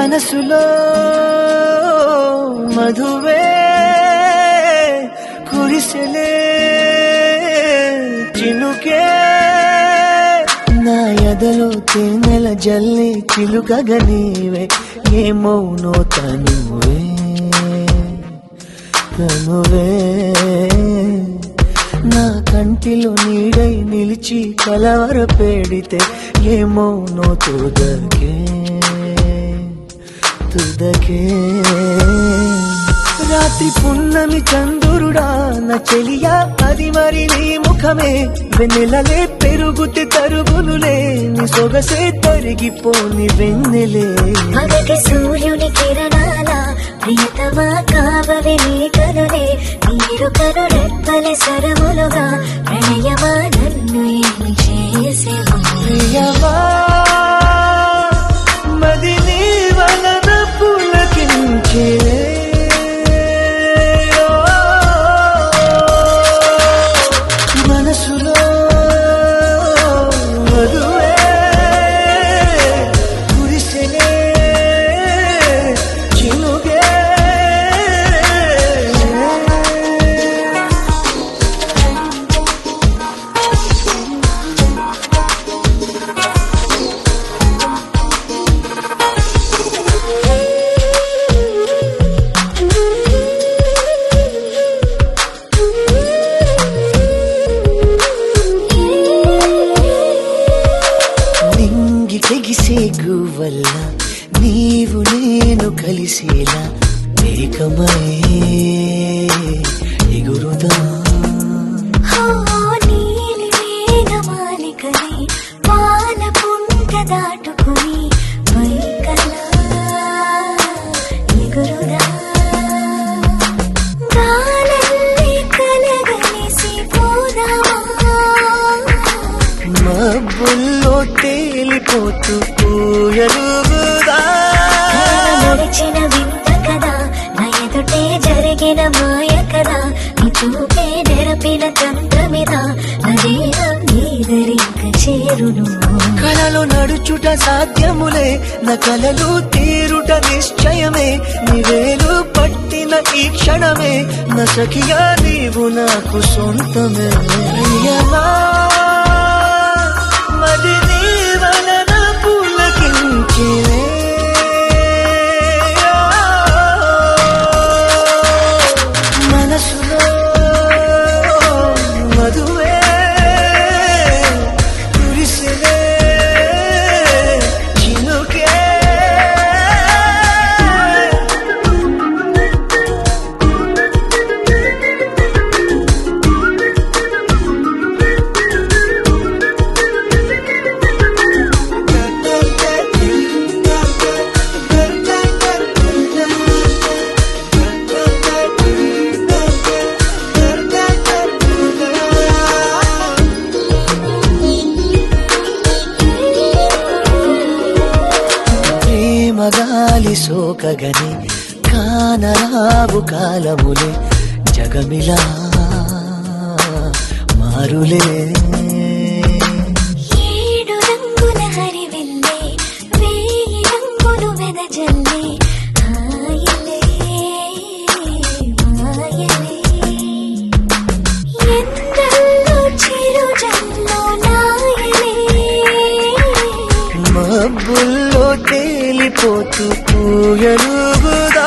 మనసులో మధువే కురిసెలే చినుకే నా ఎదలో తేనెల జల్లి చిలుకగా నీవే ఏమౌనో తనువే నా కంటిలో నీడై నిలిచి కలవర పెడితే ఏమౌనో తుదకే రాత్రి పున్నమి చంద్రుడా నా చెలియా అది మరి నీ ముఖమే వెన్నెలలే పెరుగుతే తరుగునులే నీ సొగసే తరిగిపోని వెన్నెలే మగటి సూర్యుని కిరణాల ప్రియతమా కావవే నీ కనులే నీరు కను రెప్పలే సరములుగా ప్రణయమా నన్ను ఏమి చేసేవా ప్రియమా మది నీ వలన పులకించే మనసులో మధువే కురిసెలే చినుగే తెగిసే గువల్ల నీవు నేను కలిసేలా ఏకమై ఎగురుదా నీలి మేఘమాలికని పాల పుంట దాటుకుని వైకలా ఎగురుదా గాలల్లి కలగలిసి పోదామా మబ్బుల్లో తేలిపోతూ పూయలుగుదా నడిచిన వింత కదా నా ఎదుటే జరిగిన మాయ కదా నీ చూపే నెరపిన తంత్రమిదా నదేహం నీదరింక చేరును కలలో నడుచుట సాధ్యములే నా కలలు తీరుట నిశ్చయమే నివేలు పట్టిన ఈ క్షణమే నా సఖియా నీవు నాకు సొంతమే ప్రియమా మది నీ వలన పులకించే మనసులో మధువే కురిసెలే చినుకే మగాలి సోకగని కానరావు కాలములే జగమిలా మారులే ఏడు రంగుల హరివిల్లే వేయి రంగులు వెదజల్లే హాయిలే మాయలే ఎందల్లో చిరుజల్లో నాయలే మబ్బుల్లో తేలిపోతూ పూయలుగుదా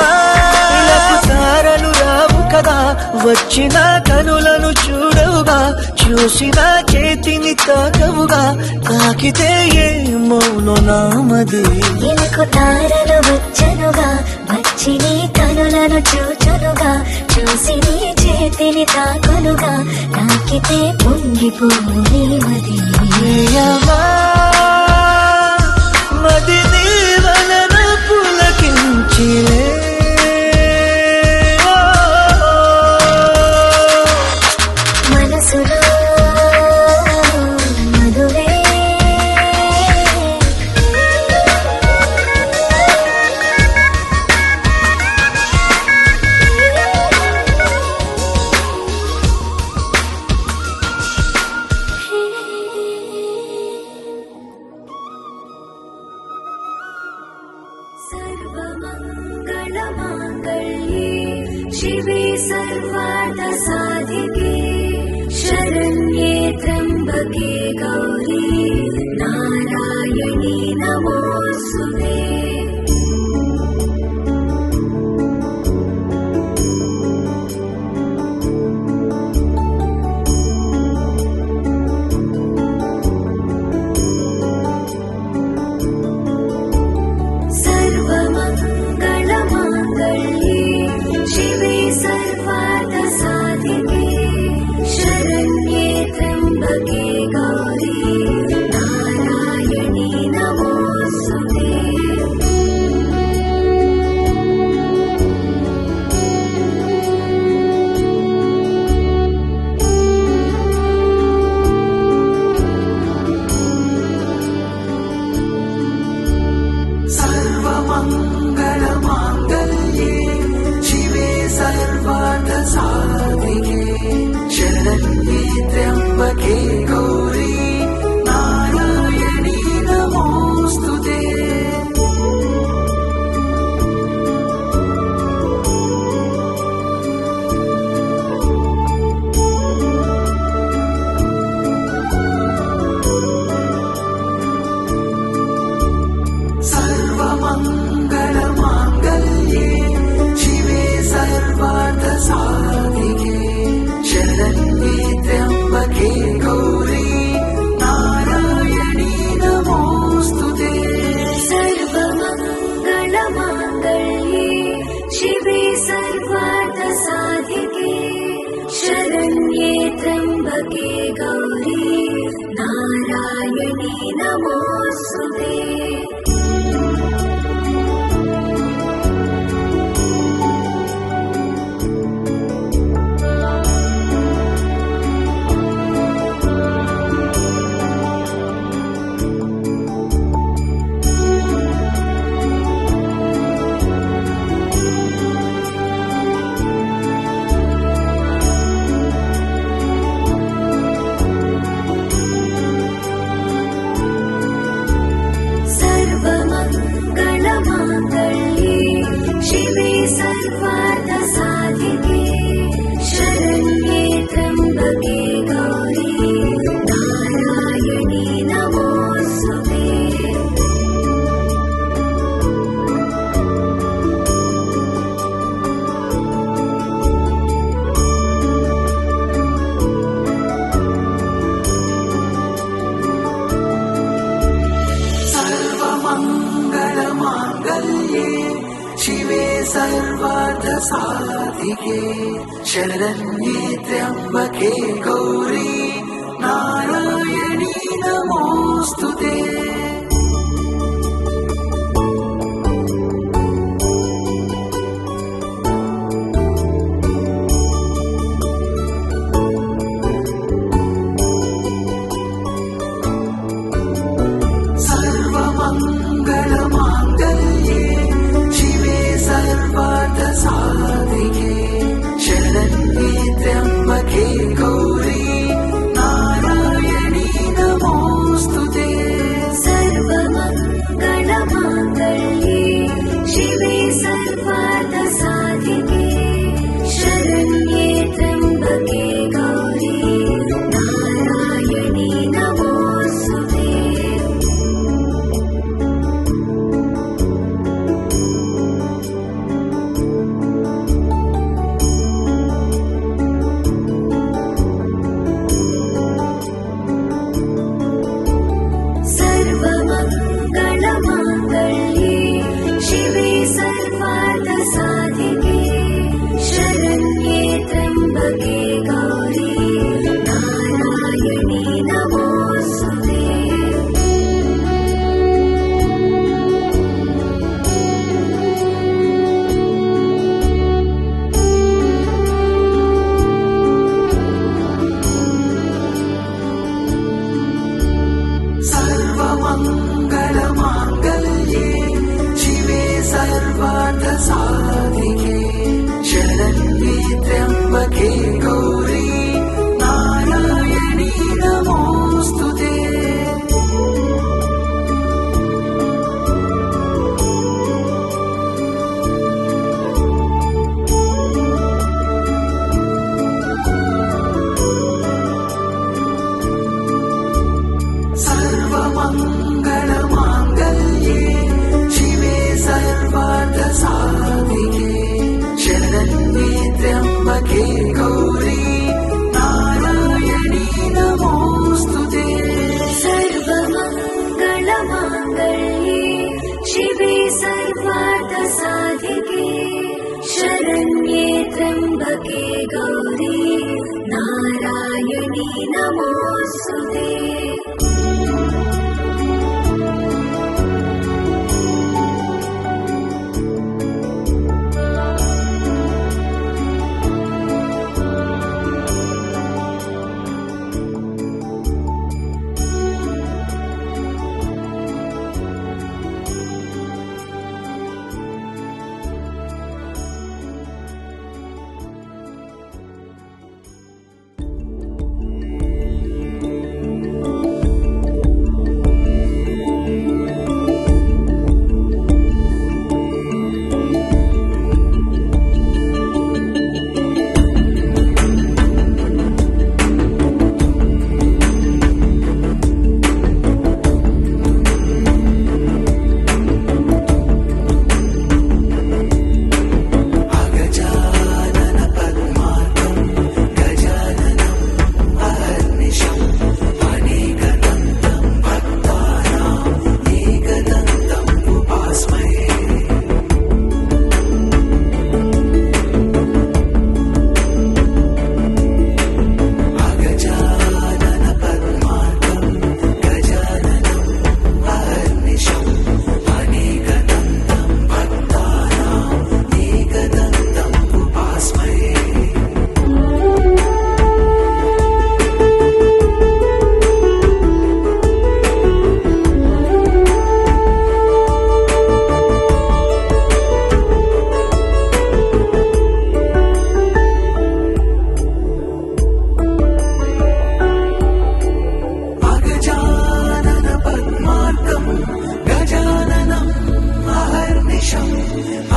తారలు రావు కదా వచ్చిన కనులను చూడవుగా చూసిన చేతిని తాకవుగా తాకితే ఏమౌనో నామది ఎలకు తారలు వచ్చనుగా వచ్చి నీ కనులను చూచునుగా చూసి నీ చేతిని తాకునుగా తాకితే పొంగిపోవు నీ మది ప్రియమా మది నీ వలన పులకించిలే మనసులో మధువే सर्व त्र्यम्बके गौरी नारायणी नमोऽस्तुते सर्वमङ्गलमाङ्गल्ये शिवे सर्वार्थसाधिके शरण्ये त्र्यम्बके गौरी नारायणी नमोऽस्तुते सर्वमङ्गलमाङ्गल्ये शिवे सर्वार्थसाधिके शरण्ये त्र्यम्बके गौरी नारायणी नमोऽस्तुते सर्वमङ्गलमाङ्गल्ये शिवे सर्वार्थसाधिके शरण्ये त्र्यम्बके गौरी नारायणी नमोऽस्तुते सर्वमङ्गलमाङ्गल्ये शिवे सर्वार्थसाधिके शरण्ये त्र्यम्बके गौरी नारायणी नमोऽस्तुते सर्वमङ्गलमाङ्गल्ये शिवे सर्वार्थसाधिके शरण्ये त्र्यम्बके गौरी नारायणी नमोऽस्तुते सर्वमङ्गलमाङ्गल्ये शिवे सर्वार्थसाधिके शरण्ये त्र्यम्बके गौरी नारायणी नमोऽस्तुते सर्वमङ्गलमाङ्गल्ये शिवे सर्वार्थसाधिके शरण्ये त्र्यम्बके गौरी नारायणी नमोऽस्तुते त्र्यम्बके गौरी नारायणी नमोऽस्तुते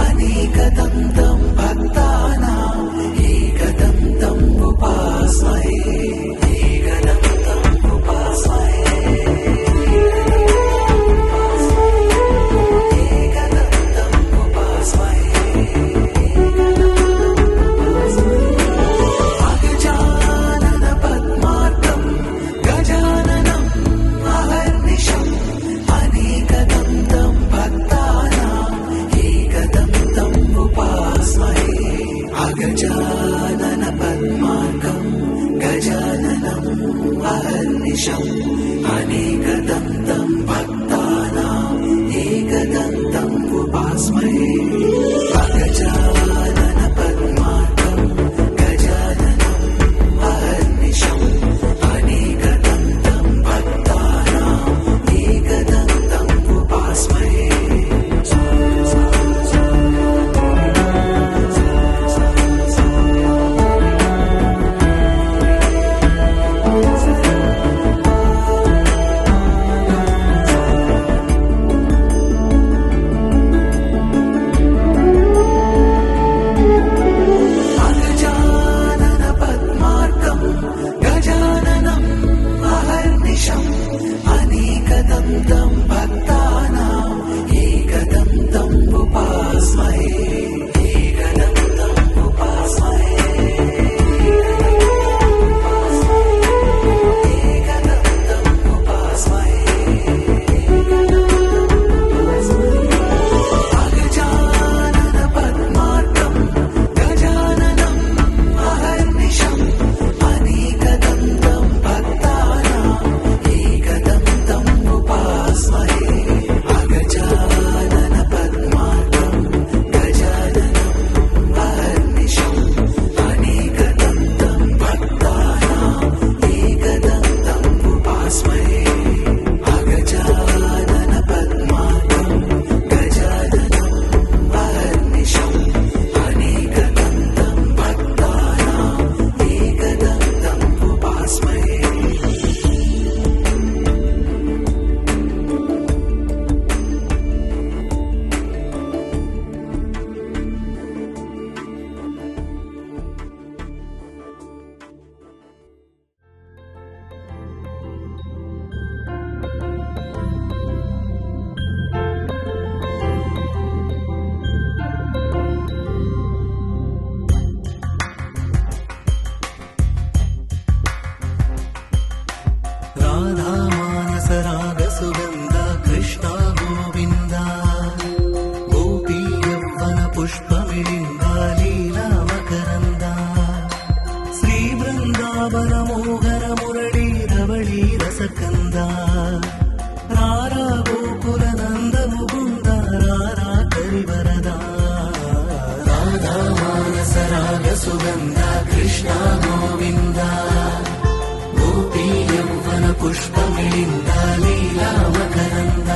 अनेकदन्तम् भक्तानाम् एकदन्तम् उपास्महे अगजानन पद्मार्कम् गजाननम् अहर्निशम् अनेकदन्तम् भक्तानाम् एकदन्तम् उपास्महे బృందావన మోహర మురళీ రవళీ రసకంద రారా గోకుల నంద ముకుంద రారా కరివరదా రాధా మానస రాగ సుగంధ కృష్ణ గోవింద గోపీ యౌవన పుష్పమిళింద లీలా మకరంద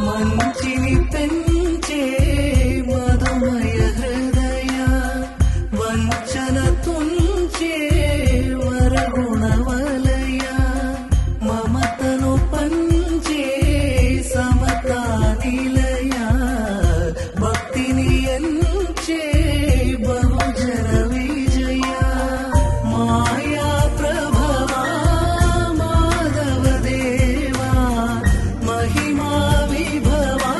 మంచిని పెంచే మధుమయ హృదయ వంచన తుంచే వరగుణ వలయ మమతను పంచే సమతా నిలయ భక్తిని ఎంచే బహుజన విజయ మాయా ప్రభవా మాధవ దేవా మహిమా విభవా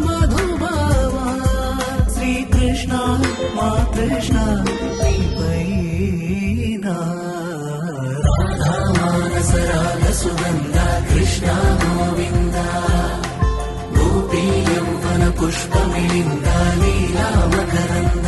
మధుభావా శ్రీకృష్ణ మా కృష్ణ నీపైనా రాధా మానస రాగ సుగంధ కృష్ణ గోవింద గోపీ యౌవన పుష్పమిళింద లీలా మకరంద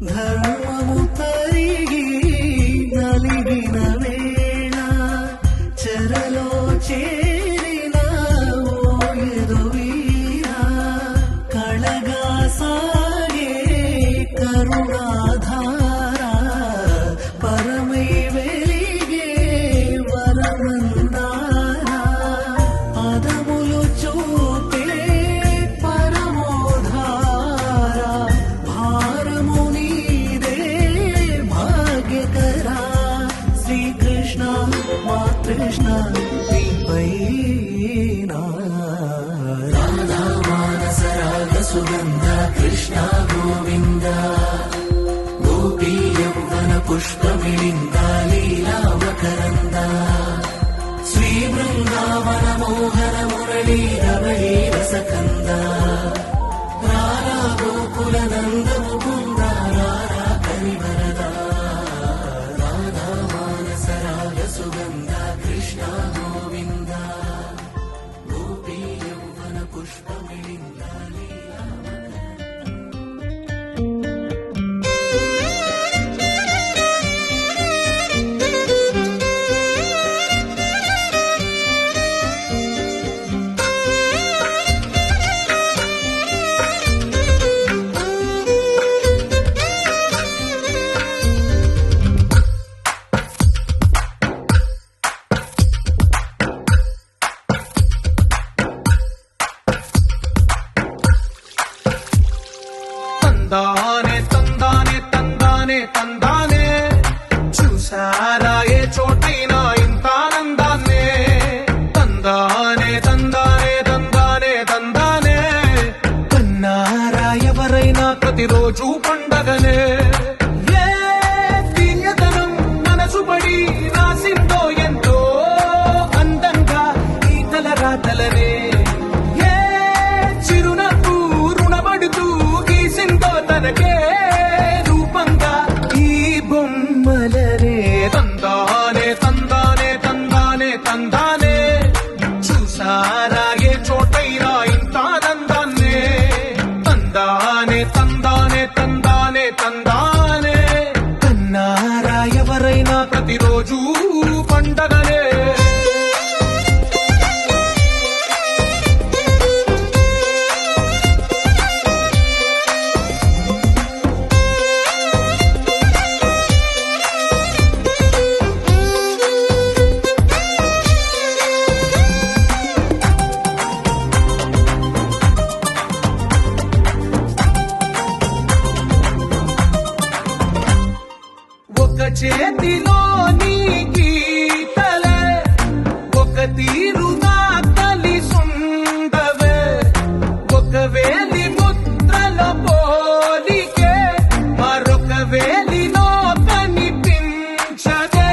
ధర్మము తరిగి నలిగిన వేళ చెరలో చేరిన ఓయదు వీర కళగా సాగే కరుణాధార పరమై వెలిగే వరమందార పదములు చూపే పరమోధార భారము నీదే భాగ్యకరా శ్రీకృష్ణ మా కృష్ణ నీపైనా రాధా మానస రాగ సుగంధ కృష్ణ గోవింద గోపీ యౌవన పుష్పమిళింద లీలా మకరంద శ్రీ బృందావన మోహన మురళీ రవళీ రసకంద రారా గోకుల నంద ముకుంద రారా కరివరదా రాధా మానస రాగ సుగంధ కృష్ణ గోవింద గోపీ యౌవన పుష్పమిళింద లీలా తందానే తందానే తందానే తందానే చూసారా ఏ చోటైనా ఇంత ఆనందాన్నే తందానే తందానే తందానే తందానే కన్నారా ఎవరైనా ప్రతిరోజు పండగనే ఏ తీయదనం మనసుపడి రాసిందో ఎంతో అందంగా ఈ తలరాతలనే ఏ చిరునవ్వు రుణపడుతూ గీసిందో తనకే రూపంగా ఈ బొమ్మలనే తందానే తందానే తందానే తందానే చూసారా ఏ చోటైనా ఇంత ఆనందాన్నే చేతిలో నీ గీతలే ఒక తీరుగా కలిసుండవే ఒక వేలి ముద్రల పోలికే మరొక వేలిలో కనిపించదే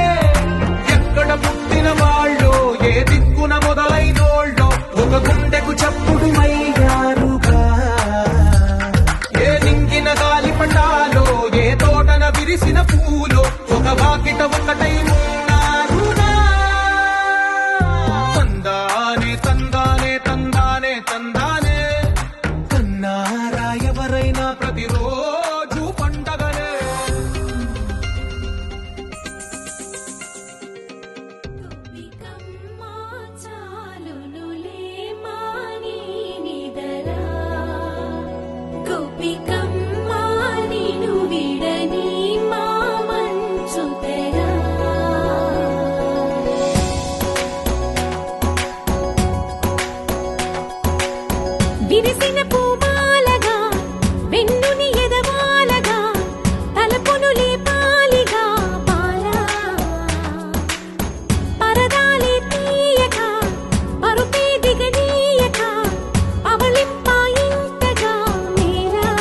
ఎక్కడ పుట్టిన వాళ్ళు ఏ దిక్కున మొదలైనోళ్ళో ఒక గుండెకు చప్పుడు అయ్యారుగా ఏ నింగిన గాలి పటాలో ఏ తోటన విరిసిన పూలో ఒక వాకిట ఒకటై ఉన్నారుగా తందానే తందానే తందానే తందానే కన్నారా ఎవరైనా ప్రతిరోజు పండగనే గోపికమ్మ చాలునులే మాని నిదరా గోపికమ్మ నిను విడని మా మంచు తెరా విరిసిన పూమాలగా వెన్నుని ఎదవాలగా తలపును లేపాలిగా బాలా పరదాలే తీయక పరుపే దిగనీయక అవలింపాయింతగా మేరా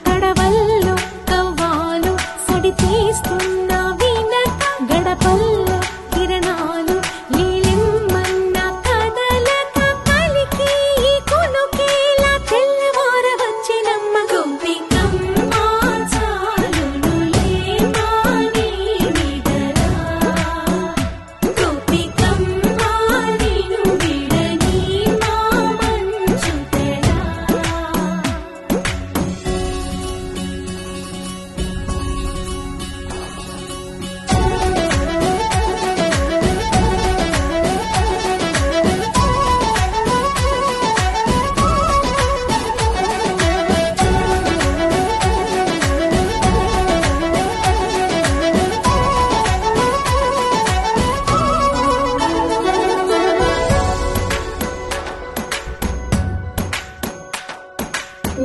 కడవల్లో కవ్వాలు సడి తీస్తున్న వీణత గడపల్లో కిరణాలు లీలిమ్మన్న కదలక కలికి ఈ కొనుకేలా తెల్లవార వచ్చినమ్మ గోపికమ్మ చాలునులే మాని నిదరా గోపికమ్మ నిను విడని మా మంచు తెరా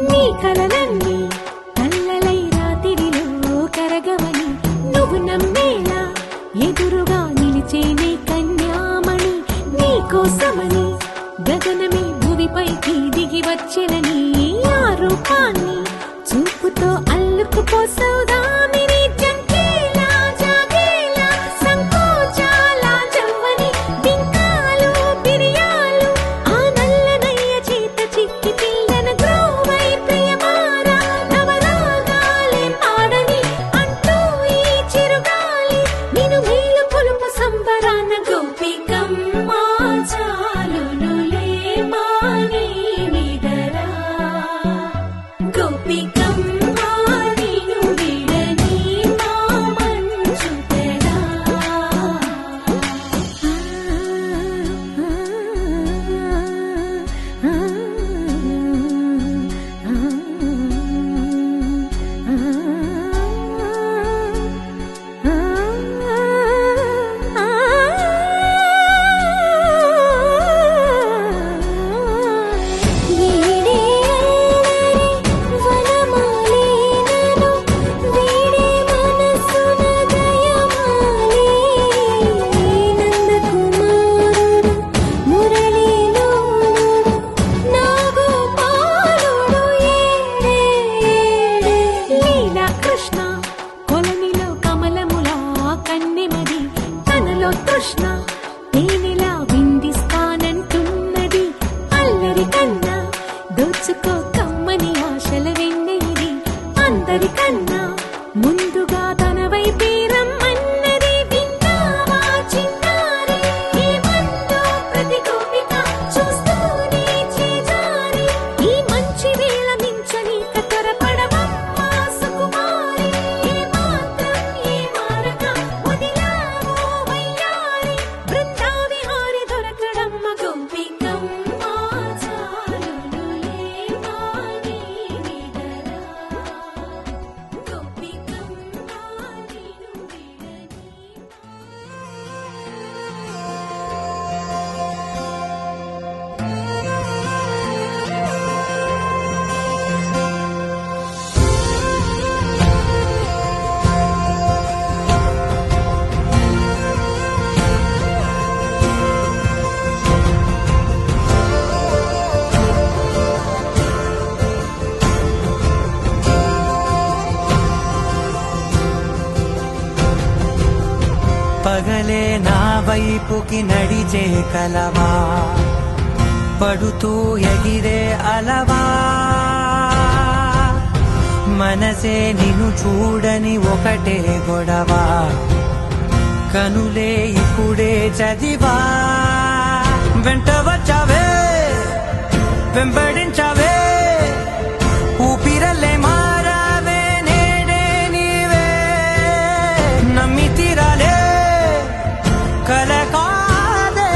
నీ కలలన్నీ కల్లలై రాత్రిలో కరగవని నువ్వు నమ్మేలా ఎదురుగా నిలిచేనే కన్యామణి నీ కోసమని గగనమే భూమిపైకి దిగి వచ్చెనని ఆ రూపాన్ని చూపుతో అల్లుకుపోసౌదామిని జంకేలా జాగేలా సంకోచాల జవ్వని బింకాలు బిరియాలు ఆ నల్లనయ్య చేత చిక్కి పిల్లన గ్రోవై ప్రియమారా నవరాగాలే పాడని అంటూ ఈ చిరుగాలి నిన్ను మేలు కొలుపు సంబరాన గోపికమ్మ చాలునులే మాని నిదరా గోపికమ్మ నిను విడని మా మంచు తెరా వీడే వనమాలినను వీడే మనసున దయమాలి నందకుమారుడు మురళీలోనుడు నాగోపాలుడు ఏడే లీలా కృష్ణ కొలనిలో కమలములా కన్నెమది తనలో తృష్ణ తేనెలా విందిస్తానంటున్నది అల్లరి కన్నా దోచుకో కమ్మని ఆశల వెన్నెయిది అందరికన్నా ముందుగా తన వైపే రమ్మన్నది విన్నావా చిన్నారి ఏమందో ప్రతి గోపిక చూస్తూనే చేజారి ఈ మంచి వేళ మించని కతరపడవమ్మ సుకుమారి ఏ మాత్రం ఏ మారక వదిలావో వయ్యారి బృందావిహారి దొరకడమ్మ గోపికమ్మ చాలునులే మాని నిదరా వైపుకి నడిచే కలవా పడుతూ ఎగిరే అలవా మనసే నిన్ను చూడని ఒకటే గొడవ కనులే ఇప్పుడే చదివా వెంట వచ్చావే వెంబడించావే ఊపిరల్లే మారావే నేడే నీవే నమ్మి తీరాలే కల కాదే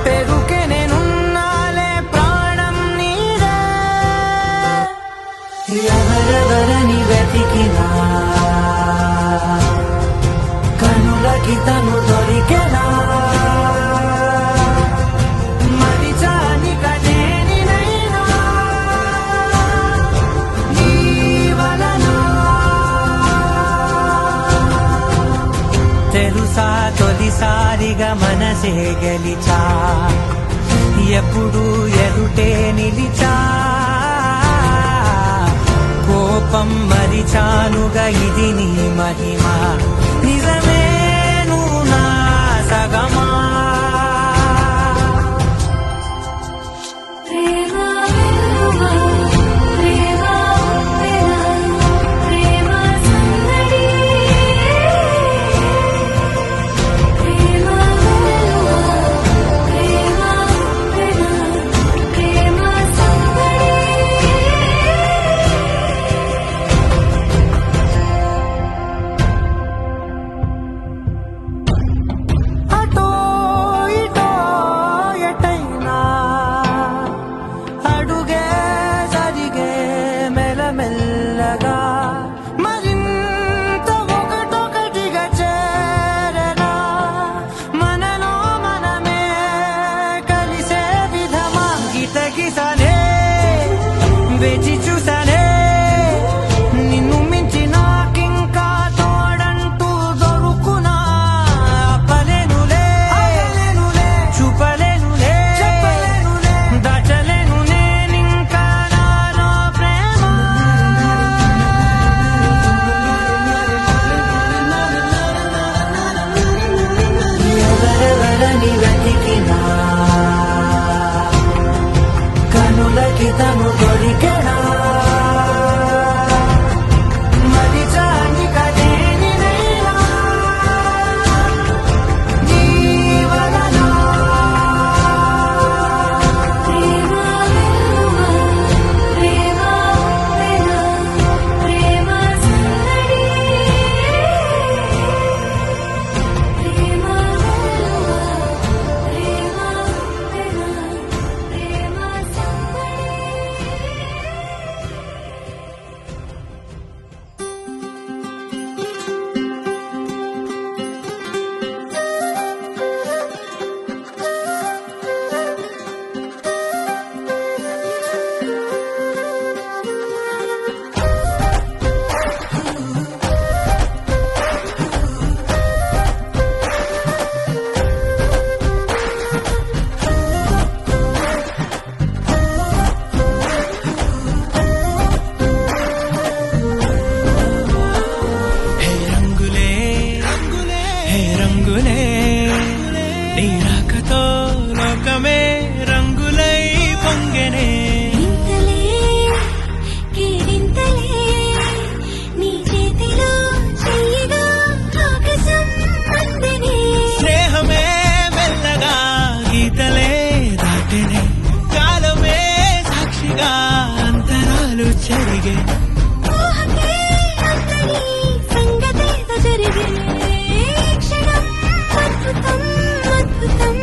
పెరుకే నేనున్నాలే ప్రాణం నీదే ఎవరెవరని వెతికినా కనులకి తను దొరికెనా మరిచాని కదేనినైనా నీ వలన తెలుసా తొలిసారిగా మనసే గెలిచా ఎప్పుడు ఎదుటే నిలిచా కోపం మరిచానుగా ఇది నీ మహిమ నిజమే నువ్వు నా సగమా ప్రేమ వెలువా ప్రేమ వెలా ప్రేమ సందడి ప్రేమ వెలువా ప్రేమ వెలా ప్రేమ సందడి అటో ఇటో ఎటైనా అడుగే జరిగే మెల్లమెల్లగా మరింత ఒకటొకటిగా చేరగా మనలో మనమే కలిసే విధమా గితగిసనే వేచి చూసానే నిన్ను మించి నాకింకా తోడంటూ దొరుకునా ఆపలేనులే చూపలేనులే దాచలేను నేనింకా నాలో ప్రేమ ఎవరెవరని వెతికినా కనులకి తను దొరికెనా మరిచాని కదేనినైనా నీ వలన ప్రేమ వెలువా ప్రేమ వెలా ప్రేమ సందడి ప్రేమ వెలువా ప్రేమ వెలా ప్రేమ సందడి హే రంగులే హే రంగులే నీ రాకతో లోకమే రంగులై పొంగెనే ఇంతలే కేరింతలే నీ చేతిలో చెయ్యగా ఆకాశం అందనే స్నేహమే మెల్లగా గీతలే దాటెనే కాలమే సాక్షిగా అంతరాలు చెరిగే ఊహకే అందని సంగతేదో జరిగే క్షణం అద్భుతం అద్భుతం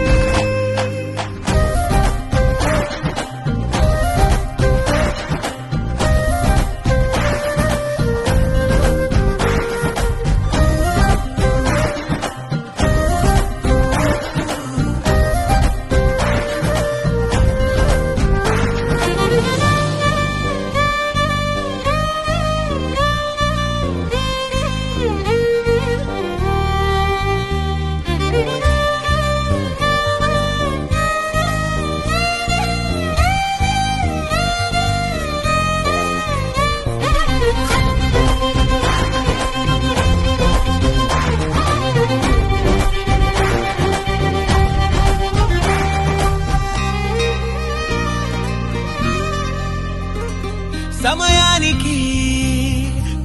సమయానికి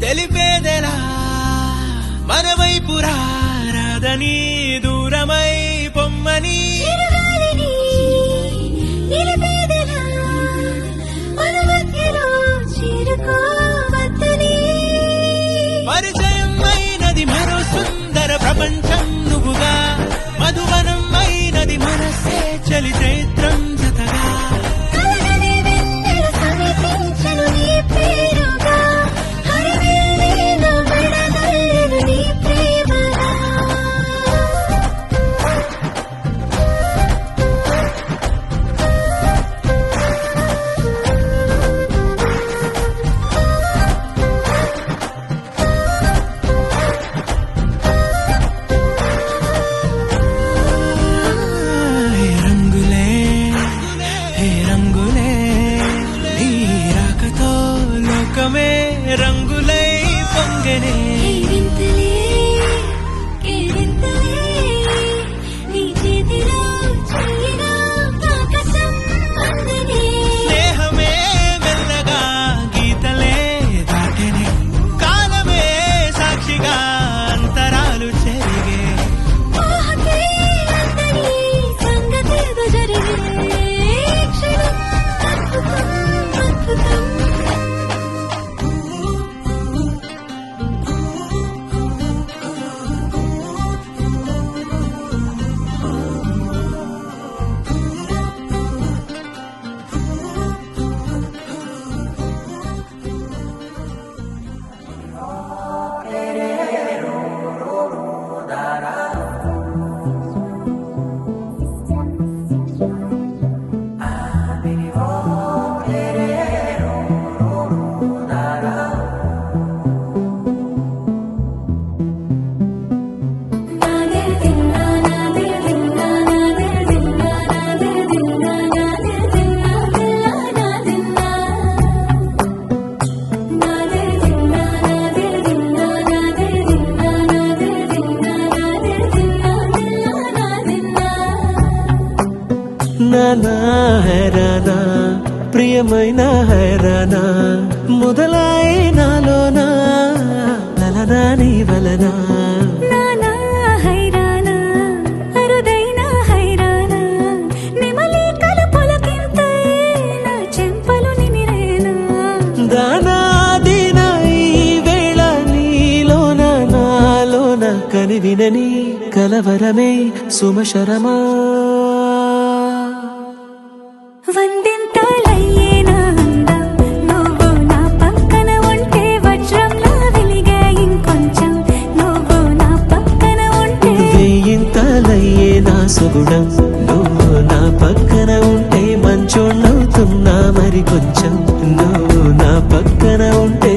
తెలిపేదెలా మన వైపు రాదని దూరమై పొమ్మని చిరుగాలిని నిలిపేదెలా మన మధ్యలో చేరుకోవద్దని పరిచయం అయినది మరో సుందర ప్రపంచం నువ్వుగా మధువనం అయినది మనసే చలి చైత్రం జతగా కలగని వెన్నెల సమీపించను నీ పేరుగా హరివేళ విడదల్లేను నీ ప్రేమగా హే రంగులే నీ రాకతో లోకమే రంగులై పొంగనే వింతలే కేరింతలే నీ చేతిలో చెయ్యినా ఆకాశం అందనే స్నేహమే మెల్లగా గీతలే దాటెనే కాలమే సాక్షిగా అంతరాలు చెరిగే ఊహకే అందని సంగతేదో జరిగే క్షణం అద్భుతం అద్భుతం నానా హైరానా ప్రియమైన హైరానా మొదలాయి నాలోనా లలనా నీ వలనా నానా హైరానా అరుదైన హైరానా నెమలి కలుపులకింతై నా చెంపలు నిమిరేనా దానాదిన ఈ వేళ నీలోన నాలోన కనివినని కలవరమే సుమశరమా వందింతలయ్యేనా అందం నువ్వు నా పక్కన ఉంటే వజ్రంలా వెలిగే ఇంకొంచెం నువ్వు నా పక్కన ఉంటే వెయ్యింతలయ్యే నా సుగుణం నువ్వు నా పక్కన ఉంటే మంచోళ్ళవుతున్నా మరి కొంచెం నువ్వు నా పక్కన ఉంటే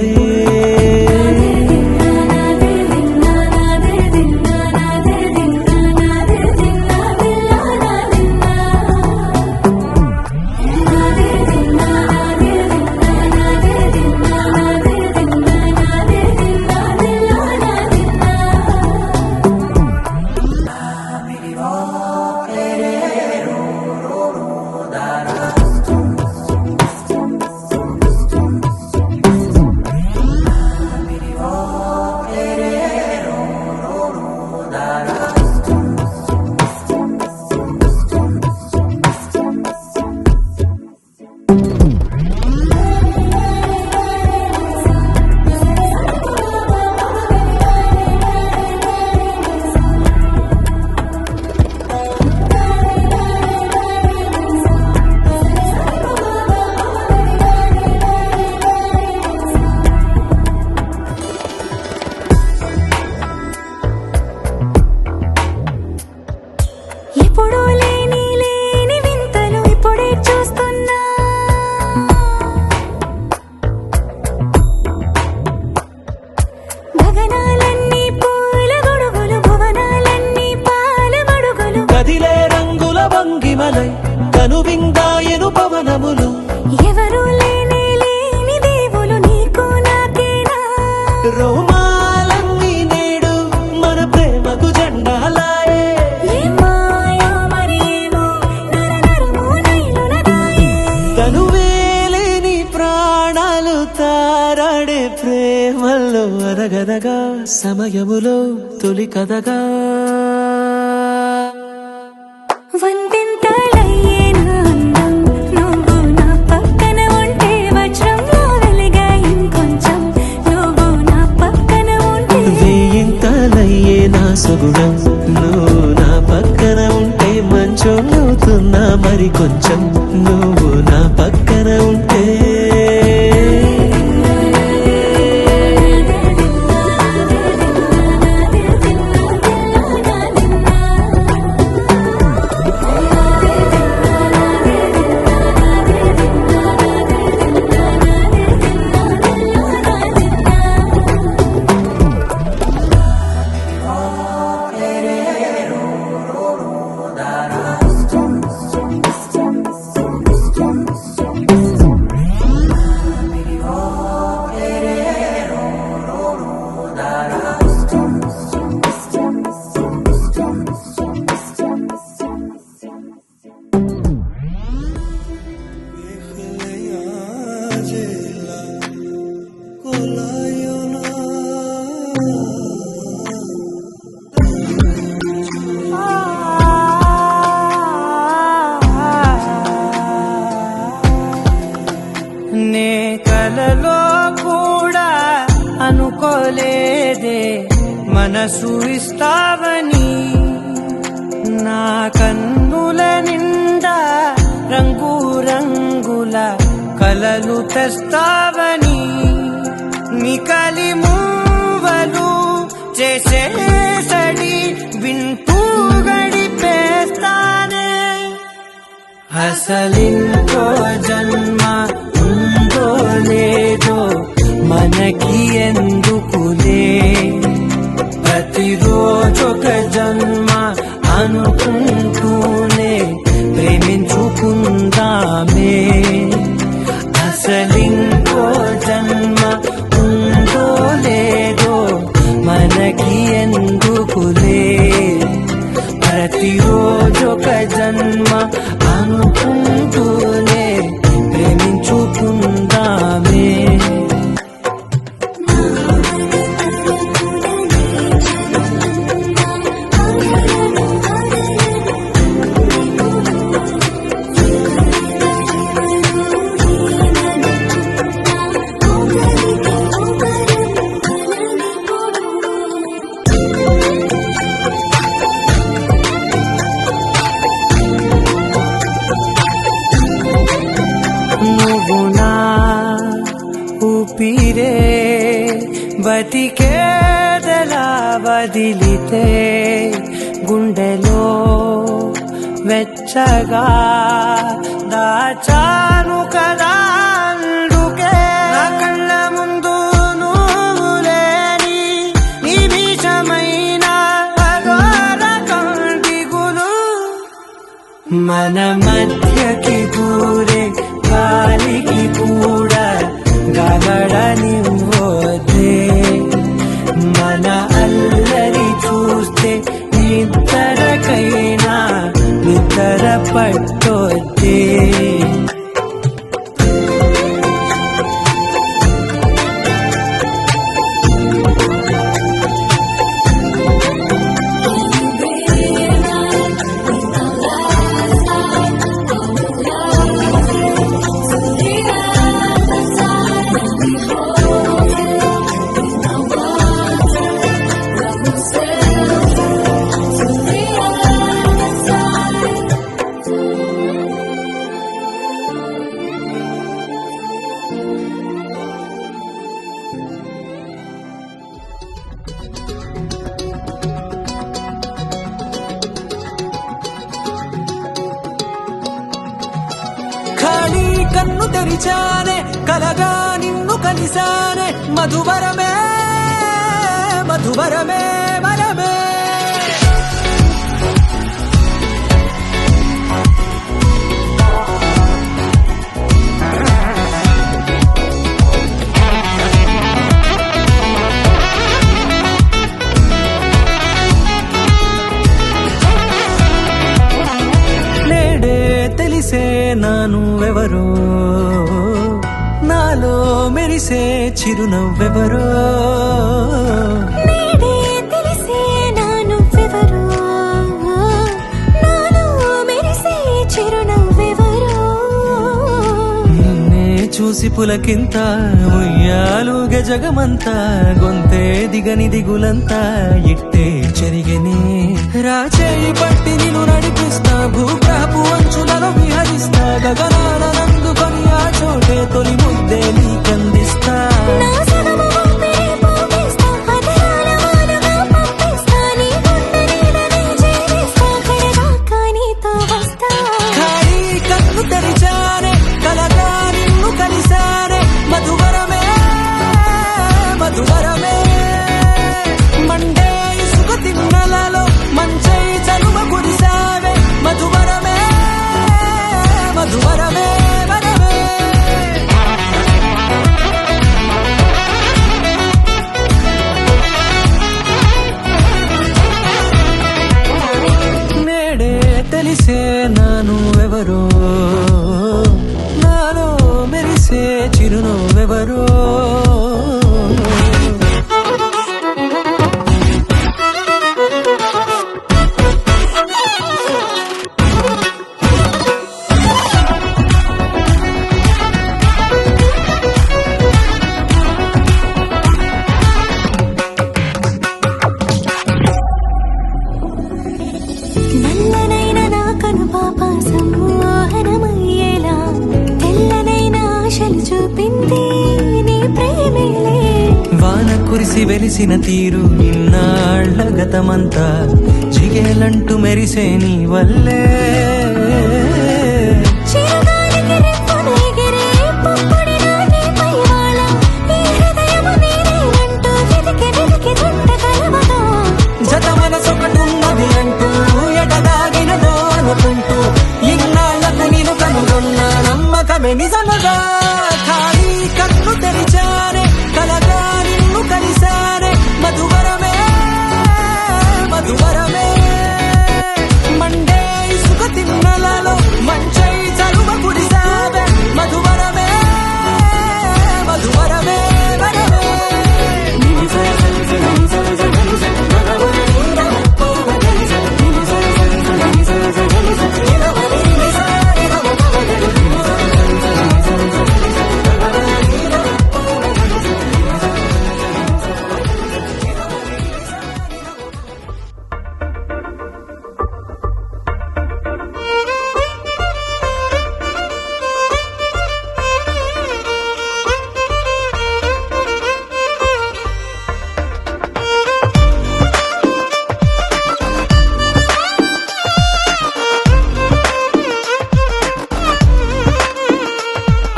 తారాడే ప్రేమల్లో అనగనగా సమయములో తొలి కథగా వందింతలయ్యేనా అందం నువ్వు నా పక్కన ఉంటే వజ్రంలా వెలిగా ఇంకొంచెం నువ్వు నా పక్కన ఉంటే వేయింతలయ్యే నా సుగుణం నువ్వు నా పక్కన ఉంటే మంచోళ్ళవుతున్నా మరి కొంచెం నువ్వు నా పక్కన ఉంటే నే కలలో కూడా అనుకోలేదే మనసు ఇస్తావని నా కన్నుల నిండా రంగు రంగుల కలలు తెస్తావని నికలి మూవలు చేసేసడి వింటూ గడిపేస్తానే అసలింకో జన్మ ఉందో లేదో మనకి ఎందుకులే ప్రతిరోజొక జన్మ అనుకుంటూనే ప్రేమించుకుందామే అసలింకో జన్మ ఉందో లేదో మనకి ఎందుకులే ప్రతిరోజొక జన్మ అనుకుంటూనే ప్రేమించుకుందామే నువ్వు నా ఊపిరే బతికేదలా వదిలితే గుండెలో వెచ్చగా దాచాను కదా అందుకే నా కళ్ళ ముందు నువ్వు లేని నిమిషమైన అఘోర కంటిగులు మన మధ్యకి దూరే గాలికి కూడా గగడనివ్వదే మన అల్లరి చూస్తే నిద్రకైనా నిద్ర పట్టొద్దే ఖాళీ కన్ను తెరిచానే కలగా నిన్ను కలిసానే మధువరమే మధువరమే వరమే నేడే తెలిసే నాను ఎవరో నాలో మెరిసే చిరునవ్వెవరో నేడే తెలిసే నా నువ్వెవరో నాలో మెరిసే చిరునవ్వెవరో నిన్నే చూసి పులకింత ఉయ్యాలుగ జగమంతా గొంతే దిగని దిగులంతా ఇట్టే చెరిగెనే రాచేయి పట్టి నిన్ను నడిపిస్తా భూగ్రహపు అంచులలో విహరిస్తా గగనాన నందుకొని ఆ చోటే తొలి ముద్దే నీకందిస్తా నా సగము ఊపిరి పోగేస్తా అదరాల వానగా పంపిస్తా నీ గుండె నీడనే చేరిస్తా కడదాకా నీతో వస్తా ఖాళీ కన్ను తెరిచానే కలగా నిన్ను కలిసానే మధువరమే మధువరమే మండే ఇసుక తిన్నలలో మంచై చలువ కురిసావే మధువరమే మధువరమే వరమే నేడే తెలిసే నాను ఎవరో నాలో మెరిసే చిరునవ్వెవరో నల్లనైన నా కనుపాప సమ్మోహనమయ్యేలా తెల్లనైన ఆశలు చూపింది నీ ప్రేమేలే వాన కురిసి వెలిసిన తీరు ఇన్నాళ్ల గతమంతా జిగేలంటూ మెరిసే నీ వల్లే చిరుగాలికి రెప్పున ఎగిరే పుప్పొడిన నీపై వాళ ఈ హృదయము నీదేనంటూ వెతికి వెతికి చుట్ట కలవగా జత మనసొకటున్నది అంటూ ఎడదాగినదో అనుకుంటూ ఇన్నాళ్లకు నేను కనుగొన్న నమ్మకమే నిజమగా ఖాళీ కన్ను తెరిచానే కలగా నిన్ను కలిసానే మధువరమే మధువరమే మండే ఇసుక తిన్నలలో మంచై చలువ కురిసావే మధువరమే మధువరమే వరమే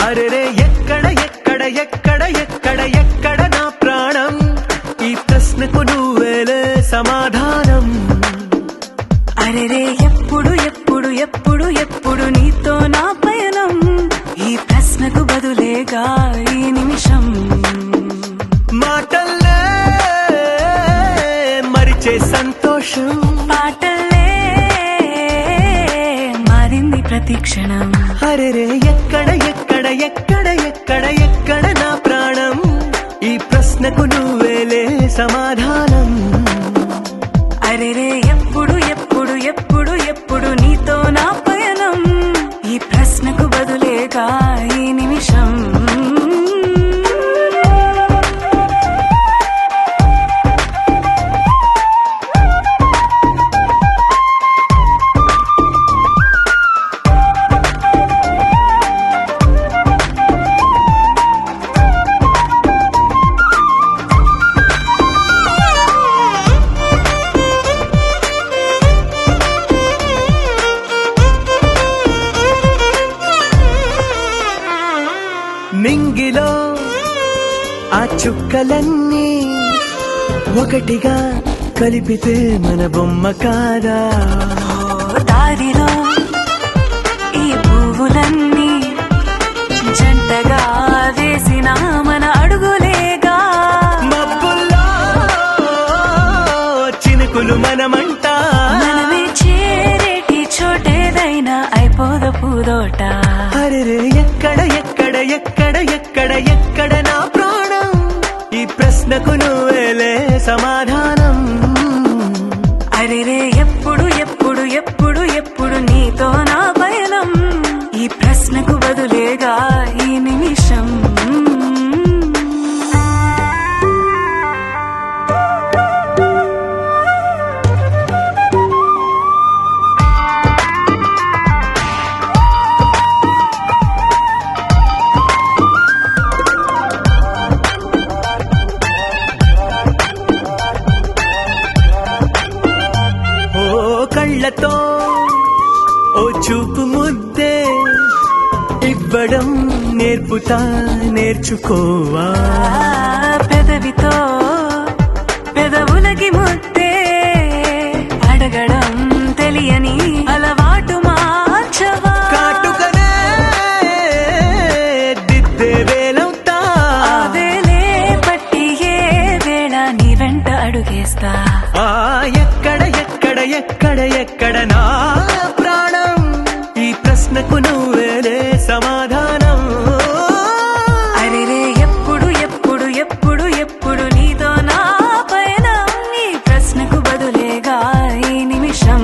అరెరే ఎక్కడ ఎక్కడ ఎక్కడ ఎక్కడ ఎక్కడ నా ప్రాణం ఈ ప్రశ్నకు నువ్వేలే సమాధానం అరెరే ఎప్పుడు ఎప్పుడు ఎప్పుడు ఎప్పుడు నీతో నా పయనం ఈ ప్రశ్నకు బదులేగా ఈ నిమిషం మాటల్లే మరిచే సంతోషం పాటలే మారింది ప్రతి క్షణం అరెరే ఎక్కడ ఎక్కడ ఎక్కడ ఎక్కడ ఎక్కడ నా ప్రాణం ఈ ప్రశ్నకు నువ్వేలే సమాధానం అరెరే ఎప్పుడు ఎప్పుడు ఎప్పుడు ఎప్పుడు నీతో నా పయనం ఈ ప్రశ్నకు బదులేగా ఈ నిమిషం నింగిలో ఆ చుక్కలన్నీ ఒకటిగా కలిపితే మన బొమ్మ కాదా దారిలో ఈ పువ్వులన్నీ జంటగా వేసిన మన అడుగులేగా మబ్బుల్లో చినుకులు మనమంట మనమే చేరేటి చోటేదైనా అయిపోద పూదోట అరెరే ఎక్కడ ఎక్కడ ఎక్కడ ఎక్కడ నా ప్రాణం? ఈ ప్రశ్నకు నువ్వేలే సమాధానం. అరెరే ఎప్పుడు ఎప్పుడు ఎప్పుడు ఎప్పుడు నీతో నా పయనం? ఈ ప్రశ్నకు బదులేగా ఈ నిమిషం. కళ్ళతో ఓ చూపు ముద్దే ఇవ్వడం నేర్పుతా, నేర్చుకోవా. పెదవితో పెదవులకి ముద్దే అడగడం తెలియని అలవాటు మార్చవా. కాటుకనే దిద్దే వేలవుతా, వేలే పట్టి ఏ వేళ నీ వెంట అడుగేస్తా. ఎక్కడ నా ప్రాణం? ఈ ప్రశ్నకు నువ్వేలే సమాధానం. అరెరే ఎప్పుడు ఎప్పుడు ఎప్పుడు ఎప్పుడు నీతో నా పైన? ఈ ప్రశ్నకు బదులేగా ఈ నిమిషం.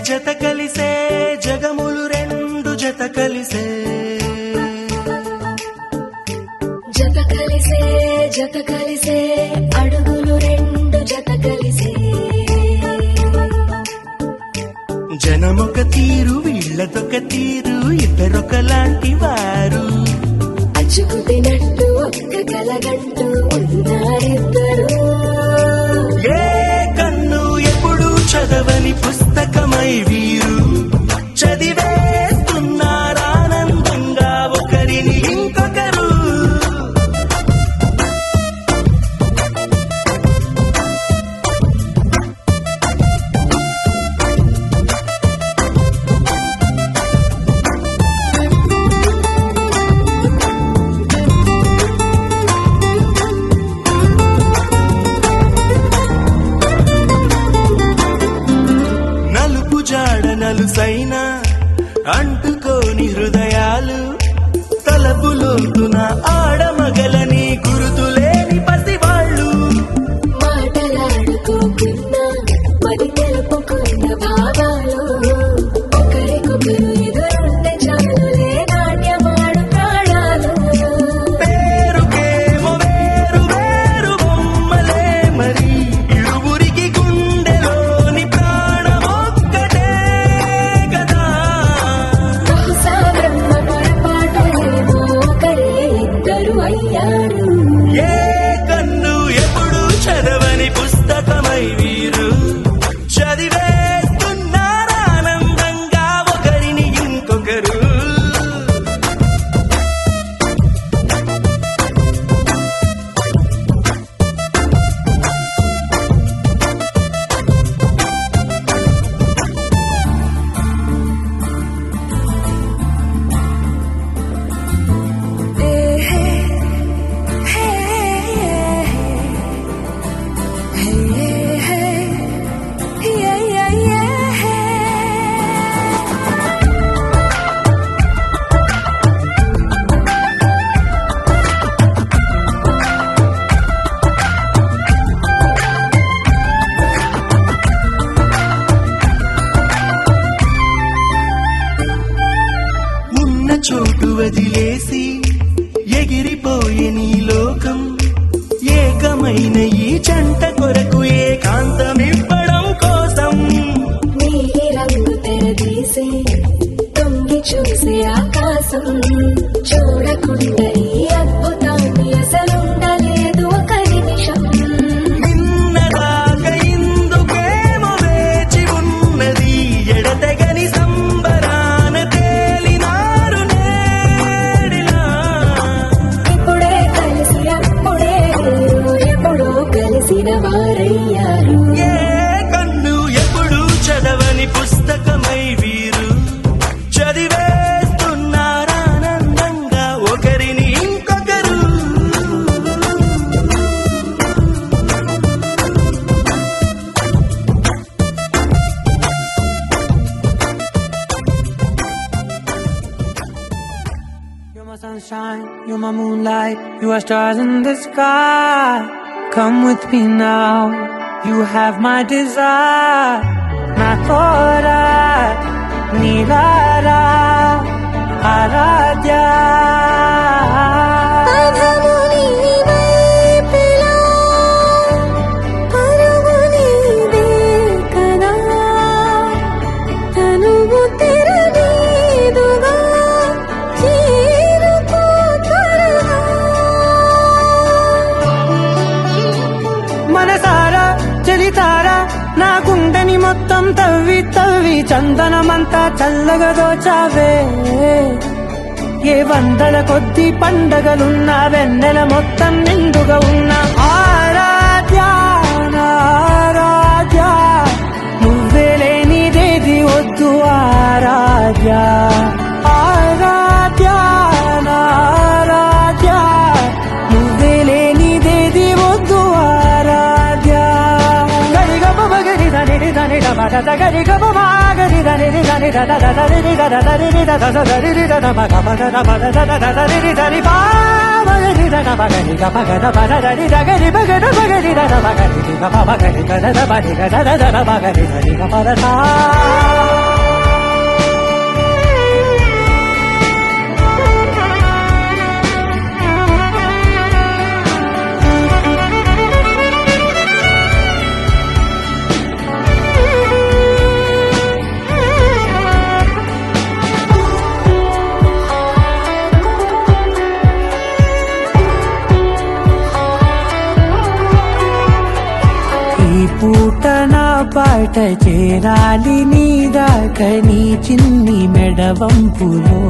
జత కలిసే జగములు రెండు జత కలిసే. జత కలిసే అడుగులు రెండు జత కలిసే. జనమొక తీరు వీళ్ళదొక తీరు, ఇద్దరొకలాంటి వారు. అచ్చుకు తినట్టు ఒక్క కలగంటూ ఉన్నారిద్దరు. ఏ కన్ను ఎప్పుడు చదవని పుస్తకమై వీరు చదివేస్తున్నారానందంగా ఒకరిని ఇంకొకరు. నలుసైన అంటుకోని హృదయాలు, తలపులోతున ఆడమగలని గురుతులేని పసివాళ్ళు. మాటలాడుకోకున్నా మరి తెలుపుకున్న భావాలు, ఒకరికొకరు ఎదురుంటే చాలులే నాట్యమాడు ప్రాణాలు. పేరుకేమో వేరు వేరు బొమ్మలే మరి, ఇరువురికి గుండెలోని ప్రాణమొక్కటే కదా. బహుశా బ్రహ్మ పొరపాటులేమో ఒకరే ఇద్దరు అయ్యారు. ఏ కన్ను ఎప్పుడు చదవని పుస్తకమై వీరు చదివేస్తున్నారానందంగా ఒకరిని ఇంకొకరు. ఉన్న చోటు వదిలేసి ఎగిరిపోయే నీ లోకం, ఏకమైన ఈ జంట కొరకు ఏకాంతమివ్వడం కోసం. నీలి రంగు తెరదీసి తొంగి చూసే ఆకాశం, చూడకుండా ఈ అద్భుతాన్ని అసలుండలేదు ఒక నిమిషం. నిన్నదాకా ఇందుకేమో వేచి ఉన్నది, ఎడతెగని సంబరాన తేలినారు నేడిలా. ఇప్పుడే కలిసి అప్పుడే ఎప్పుడు You're my moonlight, you are stars in the sky. Come with me now, you have my desire. Na tora, nilara, aradhya. అధము నీ వైపులా, పరుగు నీదే కదా, తనువు తెరనీదుగా, చేరుకో త్వరగా. మనసారా చలితారా నా గుండెని మొత్తం తవ్వి తవ్వి చందనమంతా చల్లగా దోచావే. ఏ వందల కొద్ది పండగలున్న వెన్నెల మొత్తం నిండుగా ఉన్న ఆరాధ్య నా ఆరాధ్య, నువ్వే లేనిదేది వద్దు ఆరాధ్య. ఆరాధ్య నా ఆరాధ్య, నువ్వే లేనిదేది వద్దు ఆరాధ్య. గరిగ బగరి దని దని డబడ గరి గబ మాగరి దని దని దద దని దద దని దద దని దద మగ మగ దబడ దద దని దని బాగరి దద బగరి గ బగ దబడ దని దగరి బగ బగరి దద బగరి గ బగరి గ దద బగరి గ దద దద బగరి దని గ పద సా. ఈ పూట నా పాట చేరాలి నీ దాకా నీ చిన్ని మెడవంపులో.